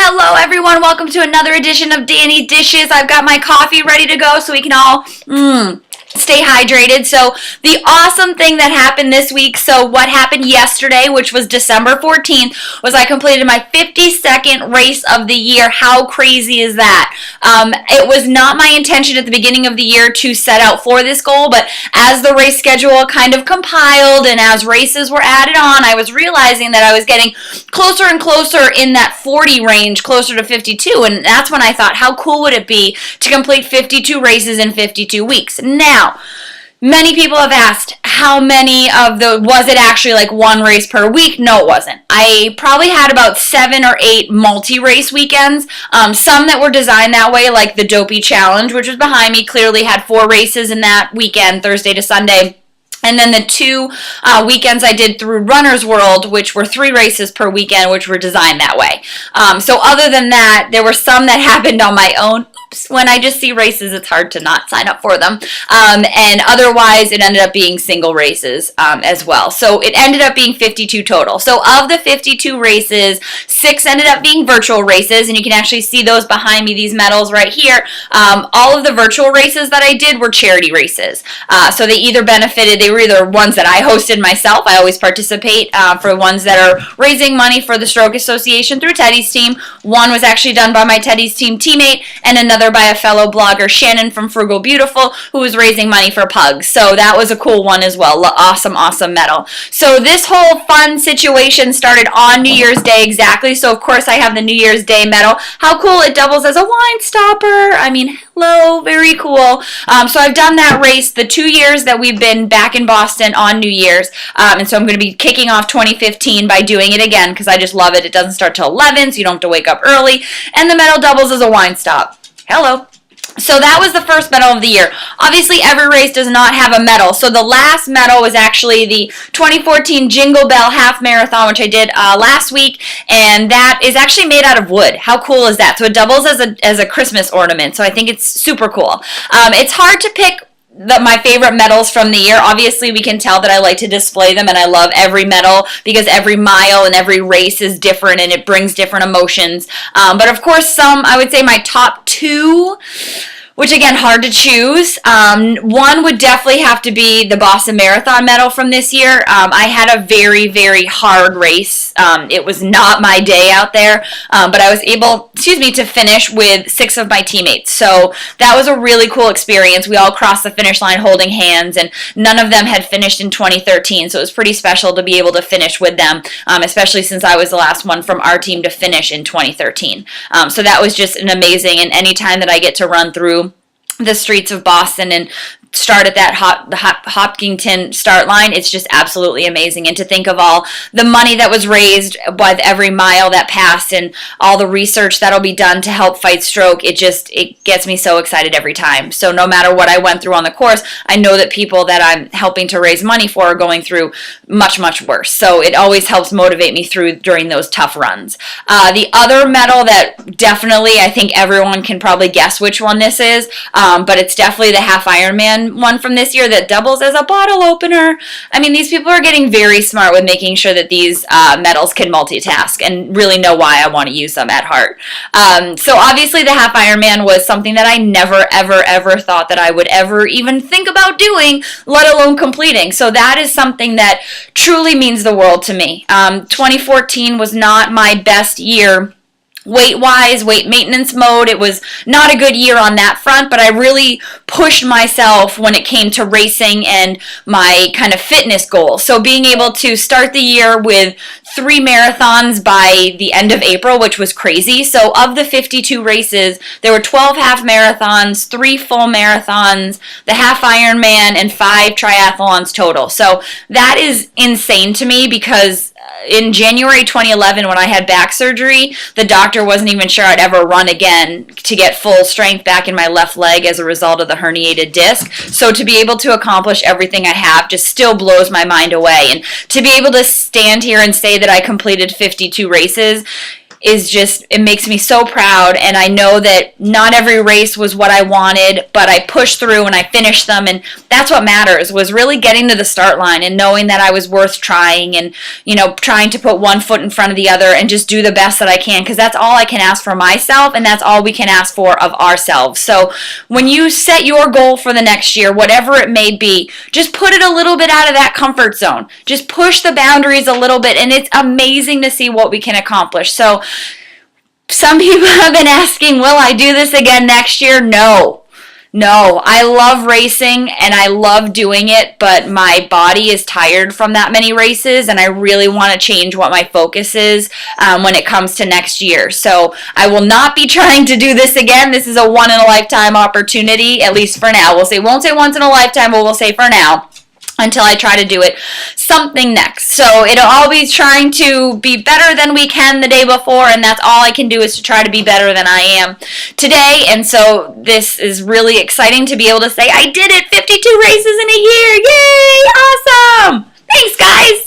Hello everyone, welcome to another edition of Dani Dishes. I've got my coffee ready to go so we can all stay hydrated. So the awesome thing that happened this week, so what happened yesterday, which was December 14th, was I completed my 52nd race of the year. How crazy is that? It was not my intention at the beginning of the year to set out for this goal, but as the race schedule kind of compiled and as races were added on, I was realizing that I was getting closer and closer in that 40 range, closer to 52, and that's when I thought, how cool would it be to complete 52 races in 52 weeks? Now, many people have asked how many of the, was it actually like one race per week? No, it wasn't. I probably had about 7 or 8 multi-race weekends. Some that were designed that way, like the Dopey Challenge, which was behind me, clearly had 4 races in that weekend, Thursday to Sunday. And then the 2 weekends I did through Runner's World, which were 3 races per weekend, which were designed that way. So other than that, there were some that happened on my own. Oops, when I just see races, it's hard to not sign up for them. And otherwise, it ended up being single races as well. So it ended up being 52 total. So of the 52 races, 6 ended up being virtual races, and you can actually see those behind me, these medals right here. All of the virtual races that I did were charity races. So they either benefited, they were either ones that I hosted myself. I always participate for ones that are raising money for the Stroke Association through Teddy's team. One was actually done by my Teddy's team teammate, and another by a fellow blogger, Shannon from Frugal Beautiful, who was raising money for pugs. So that was a cool one as well. Awesome medal. So this whole fun situation started on New Year's Day exactly. So of course I have the New Year's Day medal. How cool, it doubles as a wine stopper. I mean, hello, very cool. So I've done that race the 2 years that we've been back in Boston on New Year's. And so I'm going to be kicking off 2015 by doing it again because I just love it. It doesn't start till 11, so you don't have to wake up early. And the medal doubles as a wine stop. Hello. So that was the first medal of the year. Obviously, every race does not have a medal. So the last medal was actually the 2014 Jingle Bell Half Marathon, which I did last week, and that is actually made out of wood. How cool is that? So it doubles as a Christmas ornament, so I think it's super cool. It's hard to pick my favorite medals from the year. Obviously, we can tell that I like to display them, and I love every medal because every mile and every race is different and it brings different emotions. But of course, I would say my top 2, which again, hard to choose. One would definitely have to be the Boston Marathon medal from this year. I had a very, very hard race. It was not my day out there, but I was able, to finish with 6 of my teammates. So that was a really cool experience. We all crossed the finish line holding hands, and none of them had finished in 2013, so it was pretty special to be able to finish with them, especially since I was the last one from our team to finish in 2013. So that was just an amazing, and any time that I get to run through the streets of Boston and start at that Hopkinton start line, it's just absolutely amazing. And to think of all the money that was raised with every mile that passed and all the research that'll be done to help fight stroke, it gets me so excited every time. So no matter what I went through on the course, I know that people that I'm helping to raise money for are going through much, much worse. So it always helps motivate me through during those tough runs. The other medal that definitely, I think everyone can probably guess which one this is, but it's definitely the Half Ironman one from this year that doubles as a bottle opener. I mean, these people are getting very smart with making sure that these medals can multitask and really know why I want to use them at heart. So obviously the Half Ironman was something that I never, ever thought that I would ever even think about doing, let alone completing. So that is something that truly means the world to me. 2014 was not my best year weight-wise, weight maintenance mode. It was not a good year on that front, but I really pushed myself when it came to racing and my kind of fitness goals. So being able to start the year with 3 marathons by the end of April, which was crazy. So of the 52 races, there were 12 half marathons, 3 full marathons, the Half Ironman, and 5 triathlons total. So that is insane to me because in January 2011, when I had back surgery, the doctor wasn't even sure I'd ever run again to get full strength back in my left leg as a result of the herniated disc. So to be able to accomplish everything I have just still blows my mind away. And to be able to stand here and say that I completed 52 races, is just, it makes me so proud, and I know that not every race was what I wanted, but I pushed through and I finished them, and that's what matters, was really getting to the start line and knowing that I was worth trying, and trying to put one foot in front of the other and just do the best that I can, because that's all I can ask for myself, and that's all we can ask for of ourselves. So when you set your goal for the next year, whatever it may be, just put it a little bit out of that comfort zone. Just push the boundaries a little bit, and it's amazing to see what we can accomplish. So some people have been asking, will I do this again next year? No, I love racing and I love doing it, but my body is tired from that many races, and I really want to change what my focus is when it comes to next year. So I will not be trying to do this again. This is a one-in-a-lifetime opportunity, at least for now. Won't say once in a lifetime, but we'll say for now, until I try to do it something next. So it'll always trying to be better than we can the day before, and that's all I can do is to try to be better than I am today. And so this is really exciting to be able to say I did it, 52 races in a year. Yay! Awesome! Thanks, guys!